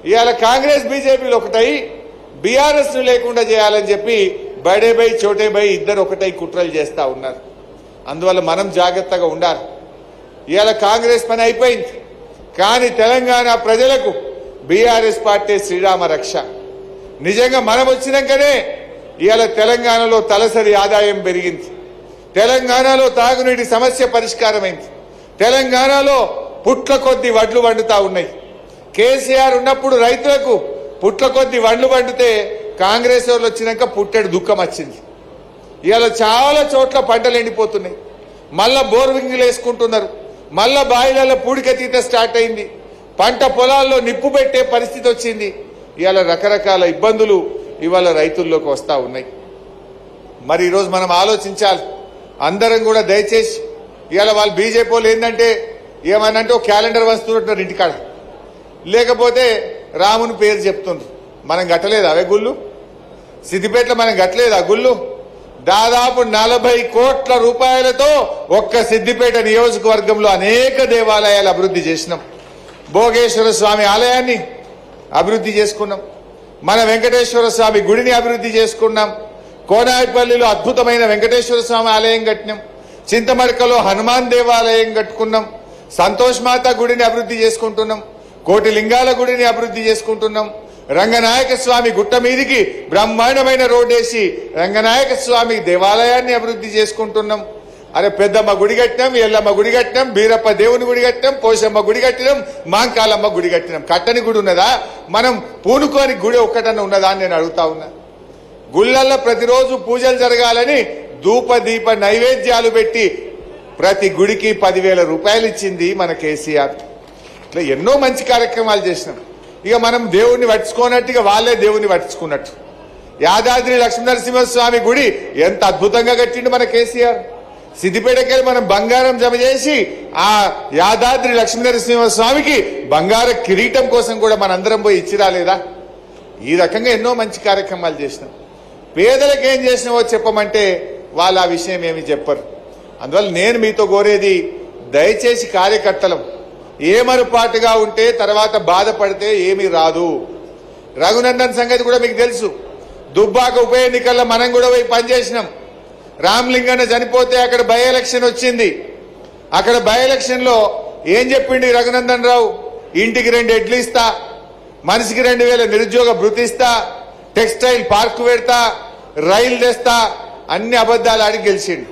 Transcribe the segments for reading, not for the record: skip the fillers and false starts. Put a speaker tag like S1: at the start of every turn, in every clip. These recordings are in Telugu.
S1: ఇవాళ కాంగ్రెస్ బీజేపీలు ఒకటై బీఆర్ఎస్ ను లేకుండా చేయాలని చెప్పి బడే బై చోటే బై ఇద్దరు ఒకటై కుట్రలు చేస్తా ఉన్నారు. అందువల్ల మనం జాగ్రత్తగా ఉండాలి. ఇవాళ కాంగ్రెస్ పని అయిపోయింది, కానీ తెలంగాణ ప్రజలకు బీఆర్ఎస్ పార్టీ శ్రీరామ రక్ష. నిజంగా మనం వచ్చినాకనే ఇవాళ తెలంగాణలో తలసరి ఆదాయం పెరిగింది, తెలంగాణలో తాగునీటి సమస్య పరిష్కారమైంది, తెలంగాణలో పుట్ల కొద్ది వడ్లు వండుతా ఉన్నాయి. కేసీఆర్ ఉన్నప్పుడు రైతులకు పుట్ల కొద్ది వడ్లు వండితే కాంగ్రెస్ వాళ్ళు వచ్చినాక పుట్టెడు దుఃఖం వచ్చింది. ఇవాళ చాలా చోట్ల పంటలు ఎండిపోతున్నాయి, మళ్ళా బోర్వింగ్లు వేసుకుంటున్నారు, మళ్ళా బాయిలలో పూడికతీత స్టార్ట్ అయింది, పంట పొలాల్లో నిప్పు పెట్టే పరిస్థితి వచ్చింది. ఇవాళ రకరకాల ఇబ్బందులు ఇవాళ రైతుల్లోకి వస్తూ ఉన్నాయి. మరి ఈరోజు మనం ఆలోచించాలి అందరం కూడా. దయచేసి ఇవాళ వాళ్ళు బీజేపీ వాళ్ళు ఏంటంటే ఏమనంటే ఒక క్యాలెండర్ వస్తుంటారు ఇంటికాడ, లేకపోతే రాముని పేరు చెప్తుండ్రు. మనం గట్టలేదు అవే గుళ్ళు, సిద్దిపేటలో మనం గట్టలేదు ఆ గుళ్ళు. దాదాపు 40 కోట్ల రూపాయలతో ఒక్క సిద్దిపేట నియోజకవర్గంలో అనేక దేవాలయాలు అభివృద్ధి చేసినాం. భోగేశ్వర స్వామి ఆలయాన్ని అభివృద్ధి చేసుకున్నాం, మన వెంకటేశ్వర స్వామి గుడిని అభివృద్ధి చేసుకున్నాం, కోనాయిపల్లిలో అద్భుతమైన వెంకటేశ్వర స్వామి ఆలయం కట్టినాం, చింతమడకలో హనుమాన్ దేవాలయం కట్టుకున్నాం, సంతోష్ మాత గుడిని అభివృద్ధి చేసుకుంటున్నాం, కోటి లింగాల గుడిని అభివృద్ధి చేసుకుంటున్నాం, రంగనాయక స్వామి గుట్ట మీదికి బ్రహ్మాండమైన రోడ్డేసి రంగనాయక స్వామి దేవాలయాన్ని అభివృద్ధి చేసుకుంటున్నాం. అరే పెద్దమ్మ గుడి కట్టినాం, ఎల్లమ్మ గుడి కట్టినాం, బీరప్ప దేవుని గుడి కట్టినాం, పోషమ్మ గుడి కట్టినాం, మాంకాలమ్మ గుడి కట్టినాం. కట్టని గుడి ఉన్నదా? మనం పూనుకోని గుడి ఒక్కటన్నా ఉన్నదా అని నేను అడుగుతా ఉన్నా. గుళ్ళల్లో ప్రతిరోజు పూజలు జరగాలని ధూప దీప నైవేద్యాలు పెట్టి ప్రతి గుడికి 10,000 రూపాయలు ఇచ్చింది మన కేసీఆర్. ఇట్లా ఎన్నో మంచి కార్యక్రమాలు చేసినాం. ఇక మనం దేవుణ్ణి పట్టించుకోనట్టు ఇక వాళ్ళే దేవుణ్ణి పట్టించుకున్నట్టు. యాదాద్రి లక్ష్మీనరసింహస్వామి గుడి ఎంత అద్భుతంగా కట్టిండు మన కేసీఆర్. సిద్దిపేటకెళ్ళి మనం బంగారం జమ చేసి ఆ యాదాద్రి లక్ష్మీనరసింహస్వామికి బంగార కిరీటం కోసం కూడా మనందరం పోయి ఇచ్చి రాలేదా? ఈ రకంగా ఎన్నో మంచి కార్యక్రమాలు చేసినాం. పేదలకు ఏం చేసినావో చెప్పమంటే వాళ్ళు ఆ విషయం ఏమి చెప్పరు. అందువల్ల నేను మీతో కోరేది, దయచేసి కార్యకర్తలం ఏమరుపాటుగా ఉంటే తర్వాత బాధపడితే ఏమీ రాదు. రఘునందన్ సంగతి కూడా మీకు తెలుసు. దుబ్బాక ఉప ఎన్నికల్లో మనం కూడా పోయి పనిచేసినాం. రామ్లింగన్న చనిపోతే అక్కడ బై ఎలక్షన్ వచ్చింది. అక్కడ బై ఎలక్షన్ లో ఏం చెప్పిండి రఘునందన్ రావు? ఇంటికి 2 ఎడ్లు ఇస్తా, మనిషికి 2,000 నిరుద్యోగ భృతి ఇస్తా, టెక్స్టైల్ పార్క్ పెడతా, రైలు తెస్తా, అన్ని అబద్దాలు ఆడి గెలిచిండు.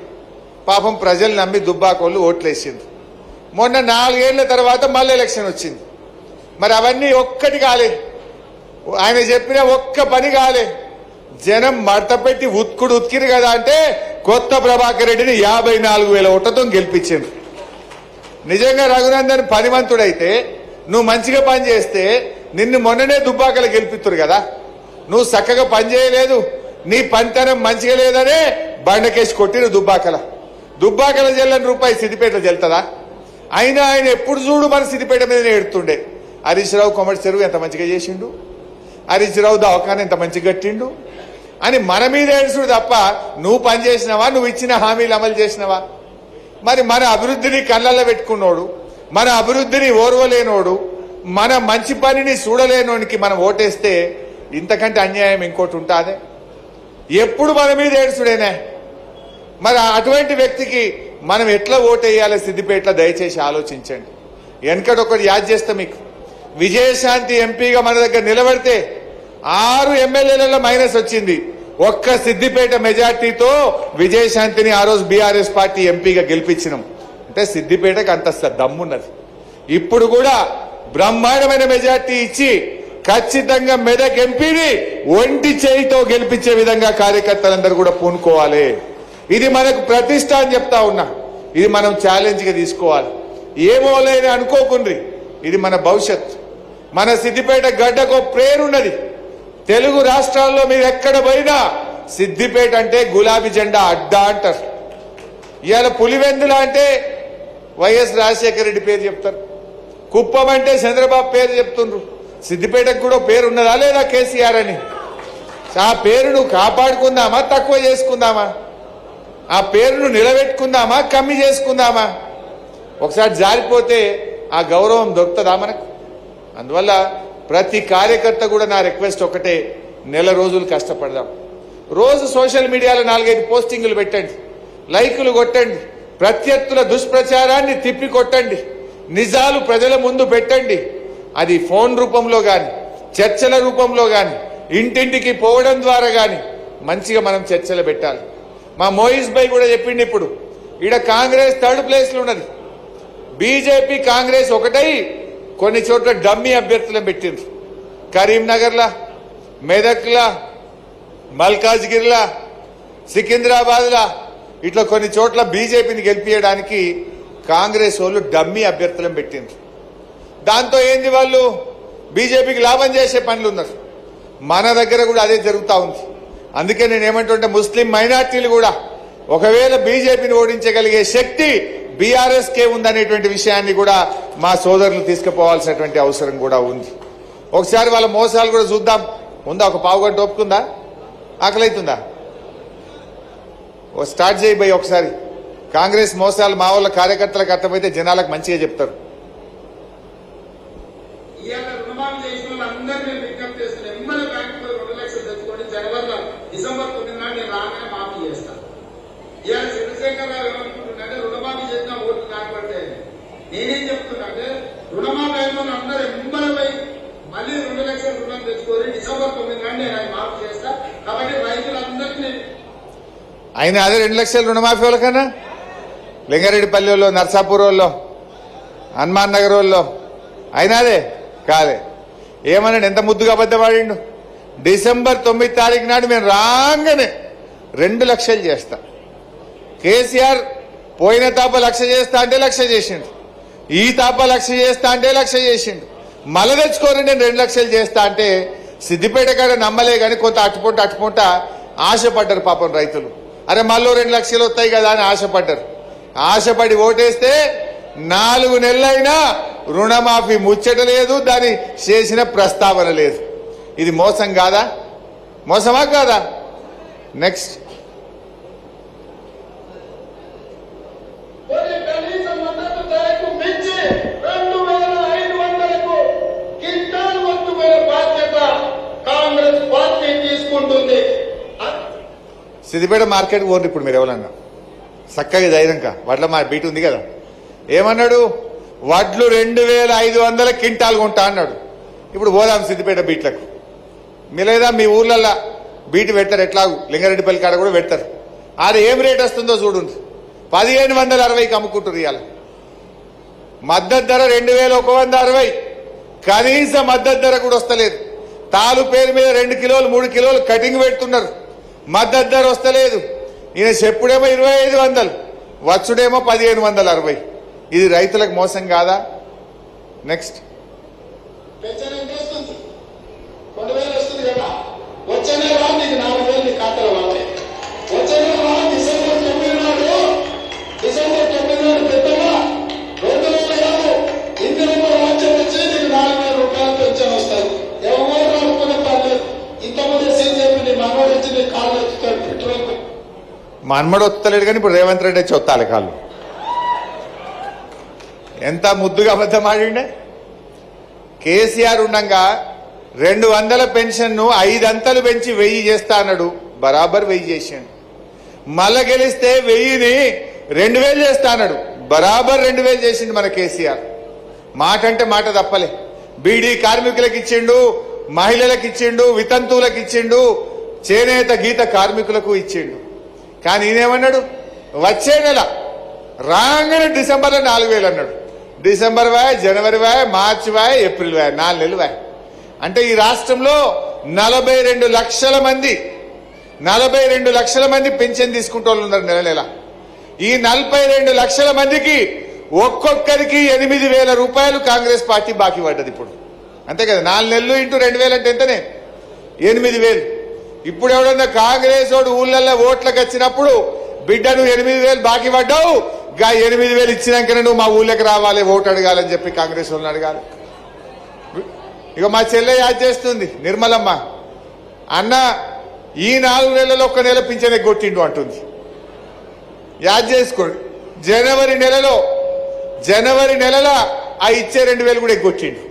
S1: పాపం ప్రజలు నమ్మి దుబ్బాకోళ్ళు ఓట్లేసిండ్రు. మొన్న 4 ఏళ్ల తర్వాత మళ్ళీ ఎలక్షన్ వచ్చింది. మరి అవన్నీ ఒక్కటి కాలేదు, ఆయన చెప్పిన ఒక్క పని కాలే. జనం మడత పెట్టి ఉత్కిరు కదా అంటే కొత్త ప్రభాకర్ రెడ్డిని 54,000 ఓట్లతో గెలిపించింది. నిజంగా రఘునందన్ పనివంతుడైతే, నువ్వు మంచిగా పని చేస్తే నిన్ను మొన్ననే దుబ్బాకలు గెలిపిస్తారు కదా. నువ్వు చక్కగా పని చేయలేదు, నీ పనితనం మంచిగా లేదనే బండకేసి కొట్టిరు దుబ్బాకల జల్లని రూపాయి సిద్దిపేటలో జల్తుందా? అయినా ఆయన ఎప్పుడు చూడు మన సిద్దిపేట మీద ఏడుతుండే. హరీష్ రావు కొమటి చెరువు ఎంత మంచిగా చేసిండు, హరీష్ రావు దవాఖాన ఎంత మంచిగా కట్టిండు అని మన మీద ఏడుచుడు తప్ప నువ్వు పని చేసినావా? నువ్వు ఇచ్చిన హామీలు అమలు చేసినావా? మరి మన అభివృద్ధిని కళ్ళల్లో పెట్టుకున్నోడు, మన అభివృద్ధిని ఓర్వలేనోడు, మన మంచి పనిని చూడలేనోనికి మనం ఓటేస్తే ఇంతకంటే అన్యాయం ఇంకోటి ఉంటాదే? ఎప్పుడు మన మీద ఏడుచుడేనే. మరి అటువంటి వ్యక్తికి మనం ఎట్లా ఓటేయాలి సిద్దిపేటలో? దయచేసి ఆలోచించండి. వెనకటొకటి యాద్ చేస్తా మీకు. విజయశాంతి ఎంపీగా మన దగ్గర నిలబడితే 6 ఎమ్మెల్యేలలో మైనస్ వచ్చింది. ఒక్క సిద్దిపేట మెజార్టీతో విజయశాంతిని ఆ రోజు బీఆర్ఎస్ పార్టీ ఎంపీగా గెలిపించినాం. అంటే సిద్దిపేటకు అంత దమ్మున్నది. ఇప్పుడు కూడా బ్రహ్మాండమైన మెజార్టీ ఇచ్చి ఖచ్చితంగా మెదక్ ఎంపీని ఒంటి చేయితో గెలిపించే విధంగా కార్యకర్తలందరూ కూడా పూనుకోవాలి. ఇది మనకు ప్రతిష్ట అని చెప్తా ఉన్నా. ఇది మనం ఛాలెంజ్ గా తీసుకోవాలి. ఏమో లేని అనుకోకుండ్రి, ఇది మన భవిష్యత్. మన సిద్దిపేట గడ్డకు పేరున్నది. తెలుగు రాష్ట్రాల్లో మీరు ఎక్కడ పోయినా సిద్దిపేట అంటే గులాబీ జెండా అడ్డా అంటారు. ఇవాళ పులివెందుల అంటే వైఎస్ రాజశేఖర రెడ్డి పేరు చెప్తారు, కుప్పం అంటే చంద్రబాబు పేరు చెప్తుండ్రు. సిద్దిపేటకు కూడా పేరు ఉన్నదా లేదా కేసీఆర్ అని? ఆ పేరును కాపాడుకుందామా, తక్కువ చేసుకుందామా? ఆ పేరును నిలబెట్టుకుందామా, కమ్మి చేసుకుందామా? ఒకసారి జారిపోతే ఆ గౌరవం దొరుకుతుందా మనకు? అందువల్ల ప్రతి కార్యకర్త కూడా నా రిక్వెస్ట్ ఒకటే, నెల రోజులు కష్టపడదాం. రోజు సోషల్ మీడియాలో 4-5 పోస్టింగులు పెట్టండి, లైకులు కొట్టండి, ప్రత్యర్థుల దుష్ప్రచారాన్ని తిప్పి కొట్టండి, నిజాలు ప్రజల ముందు పెట్టండి. అది ఫోన్ రూపంలో కానీ, చర్చల రూపంలో కానీ, ఇంటింటికి పోవడం ద్వారా కానీ మంచిగా మనం చర్చలు పెట్టాలి. మా మోయిస్ భాయ్ కూడా చెప్పిండి, ఇప్పుడు ఈడ కాంగ్రెస్ 3rd ప్లేస్లో ఉన్నది, బీజేపీ కాంగ్రెస్ ఒకటై కొన్ని చోట్ల డమ్మీ అభ్యర్థులను పెట్టిండ్రు. కరీంనగర్లా, మెదక్లా, మల్కాజ్గిరిలా, సికింద్రాబాద్లా ఇట్లా కొన్ని చోట్ల బీజేపీని గెలిపించడానికి కాంగ్రెస్ వాళ్ళు డమ్మీ అభ్యర్థులను పెట్టిండ్రు. దాంతో ఏంది, వాళ్ళు బీజేపీకి లాభం చేసే పనులు ఉన్నారు. మన దగ్గర కూడా అదే జరుగుతూ ఉంది. అందుకే నేను ఏమంటుంటే, ముస్లిం మైనార్టీలు కూడా ఒకవేళ బీజేపీని ఓడించగలిగే శక్తి బీఆర్ఎస్కే ఉందనేటువంటి విషయాన్ని కూడా మా సోదరులు తీసుకుపోవాల్సినటువంటి అవసరం కూడా ఉంది. ఒకసారి వాళ్ళ మోసాలు కూడా చూద్దాం. ఉందా, ఒక పావుగంట ఒప్పుకుందా? ఆకలి అవుతుందా? ఓ స్టార్ట్ చేయి భయ్ ఒకసారి. కాంగ్రెస్ మోసాలు మా వాళ్ళ కార్యకర్తలకు అర్థమైతే జనాలకు మంచిగా చెప్తారు.
S2: డిసెంబర్ 9 నాడు నేను రాగానే మాఫీ చేస్తాను. ఇవాళ చంద్రశేఖరరావు ఏమనుకుంటున్నాడే, రుణమాఫీ చేసిన ఓట్లు కాకపోతే నేనేం చెప్తున్నా, రుణమాఫీ అయిన అందరూ ఎంబలపై మళ్ళీ 2 లక్షల రుణం తెచ్చుకొని డిసెంబర్ 9 నాడు నేను ఆయన మాఫీ చేస్తా. కాబట్టి రైతులందరికీ
S1: ఆయన అదే 2 లక్షల రుణమాఫీ వాళ్ళకన్నా లింగారెడ్డిపల్లి వాళ్ళు, నర్సాపూర్ వాళ్ళు, హనుమాన్ నగర్ వాళ్ళు అయినా అదే కాదే. ఏమన్నాడు, ఎంత ముద్దుగా అబద్ధపడిండు. డిసెంబర్ 9 తారీఖు నాడు మేము రాగానే 2 లక్షలు చేస్తా. కేసీఆర్ పోయిన తాప 1 లక్ష చేస్తా అంటే 1 లక్ష చేసిండు, ఈ తాప 1 లక్ష చేస్తా అంటే 1 లక్ష చేసిండు. మళ్ళీ తెచ్చుకోరు నేను 2 లక్షలు చేస్తా అంటే సిద్దిపేట కాడ నమ్మలే కానీ కొంత అటుపొంట ఆశపడ్డారు పాపం రైతులు. అరే మళ్ళీ 2 లక్షలు వస్తాయి కదా అని ఆశపడ్డారు. ఆశపడి ఓటేస్తే 4 నెలలైనా రుణమాఫీ ముచ్చట లేదు, దాని చేసిన ప్రస్తావన లేదు. ఇది మోసం కాదా? మోసమా కాదా? నెక్స్ట్ సిద్దిపేట మార్కెట్ పోండి. ఇప్పుడు మీరు ఎవరన్నా చక్కగా ధైర్యంగా వడ్ల మా బీట్ ఉంది కదా, ఏమన్నాడు, వడ్లు 2500 క్వింటాలు కొంటా అన్నాడు. ఇప్పుడు పోదాం సిద్దిపేట బీట్లకు. మీ లేదా మీ ఊర్లల్లో బీటు పెడతారు, ఎట్లాగూ లింగారెడ్డిపల్లి కాడ కూడా పెడతారు. అది ఏం రేట్ వస్తుందో చూడండి. 1560కి అమ్ముకుంటారు. ఇవాళ మద్దతు ధర 2160, కనీస మద్దతు ధర కూడా వస్తలేదు. తాలు పేరు మీద 2 కిలోలు 3 కిలోలు కటింగ్ పెడుతున్నారు, మద్దతు ధర వస్తలేదు. ఈయన చెప్పుడేమో 2500, వచ్చుడేమో 1560. ఇది రైతులకు మోసం కాదా? నెక్స్ట్ మన్మడు వస్తలేడు కానీ ఇప్పుడు రేవంత్ రెడ్డి వచ్చి వస్తాలి కాళ్ళు. ఎంత ముద్దుగా అబద్ధం ఆడిండే. కేసీఆర్ ఉండగా 200 పెన్షన్ను 5 అంతలు పెంచి 1000 చేస్తా అన్నాడు, బరాబర్ 1000 చేసాడు. మళ్ళా గెలిస్తే 1000ని 2000 చేస్తా అన్నాడు, బరాబర్ 2000 చేసిండు మన కేసీఆర్. మాట అంటే మాట తప్పలే. బీడీ కార్మికులకు ఇచ్చిండు, మహిళలకు ఇచ్చిండు, వితంతువులకు ఇచ్చిండు, చేనేత గీత కార్మికులకు ఇచ్చిండు. కానీ ఈయనేమన్నాడు, వచ్చే నెల రాగానే డిసెంబర్లో 4000 అన్నాడు. డిసెంబర్ వాయ్, జనవరి వాయ్, మార్చి వాయ్, ఏప్రిల్ వాయ్, 4 నెలలు వాయ్. అంటే ఈ రాష్ట్రంలో 42 లక్షల మంది పెన్షన్ తీసుకుంటూ ఉన్నారు నెల నెల. ఈ 42 లక్షల మందికి ఒక్కొక్కరికి 8000 రూపాయలు కాంగ్రెస్ పార్టీ బాకీ పడ్డది ఇప్పుడు. అంతే కదా, 4 నెలలు ఇంటూ 2000 అంటే ఎంతనే? 8000. ఇప్పుడు ఎవడన్నా కాంగ్రెస్ వాడు ఊళ్ళల్లో ఓట్లకు వచ్చినప్పుడు, బిడ్డ నువ్వు 8000 బాకీ పడ్డావు, గా 8000 ఇచ్చినాకనే నువ్వు మా ఊళ్ళకి రావాలి, ఓటు అడగాలని చెప్పి కాంగ్రెస్ వాళ్ళని అడగాలి. ఇక మా చెల్లె యాద్ చేస్తుంది, నిర్మలమ్మ, అన్న ఈ 4 నెలల్లో 1 నెల పింఛన్ ఎగ్గొట్టిండు అంటుంది. యాద్ చేసుకోండి, జనవరి నెలలో ఆ ఇచ్చే 2000 కూడా ఎగ్గొట్టిండు.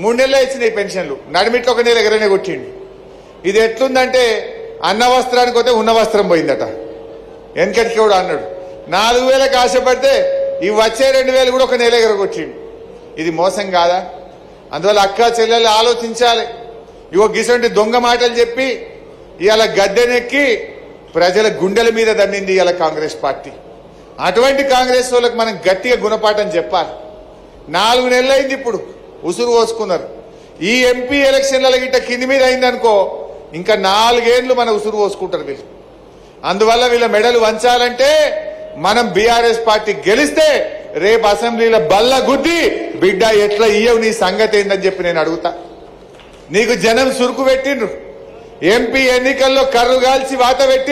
S1: 3 నెలలే ఇచ్చినాయి పెన్షన్లు, నడిమిట్లో 1 నెల ఎగరనే కొట్టిండు. ఇది ఎట్లుందంటే అన్న వస్త్రానికి పోతే ఉన్న వస్త్రం పోయిందట. వెనకటికి కూడా అన్నాడు 4,000కి ఆశపడితే ఈ వచ్చే 2,000 కూడా 1 నెల ఎగరగొట్టిండు. ఇది మోసం కాదా? అందువల్ల అక్క చెల్లెలు ఆలోచించాలి. ఇవో గిసంటి దొంగ మాటలు చెప్పి ఇవాళ గద్దెనెక్కి ప్రజల గుండెల మీద దండింది ఇవాళ కాంగ్రెస్ పార్టీ. అటువంటి కాంగ్రెస్ వాళ్ళకి మనం గట్టిగా గుణపాఠం చెప్పాలి. 4 నెలలైంది, ఇప్పుడు ఉసురు పోసుకున్నారు. ఈ ఎంపీ ఎలక్షన్ల గిట్ట కింది మీద అయిందనుకో ఇంకా 4 ఏళ్లు మన ఉసురు పోసుకుంటారు వీళ్ళు. అందువల్ల వీళ్ళ మెడలు వంచాలంటే మనం బీఆర్ఎస్ పార్టీ గెలిస్తే రేపు అసెంబ్లీలో బల్ల గుద్ది బిడ్డ ఎట్లా ఇయ్యవు నీ సంగతి ఏందని చెప్పి నేను అడుగుతా. నీకు జనం సురుకు పెట్టిండ్రు, ఎంపీ ఎన్నికల్లో కర్రు గాల్చి వాత పెట్టి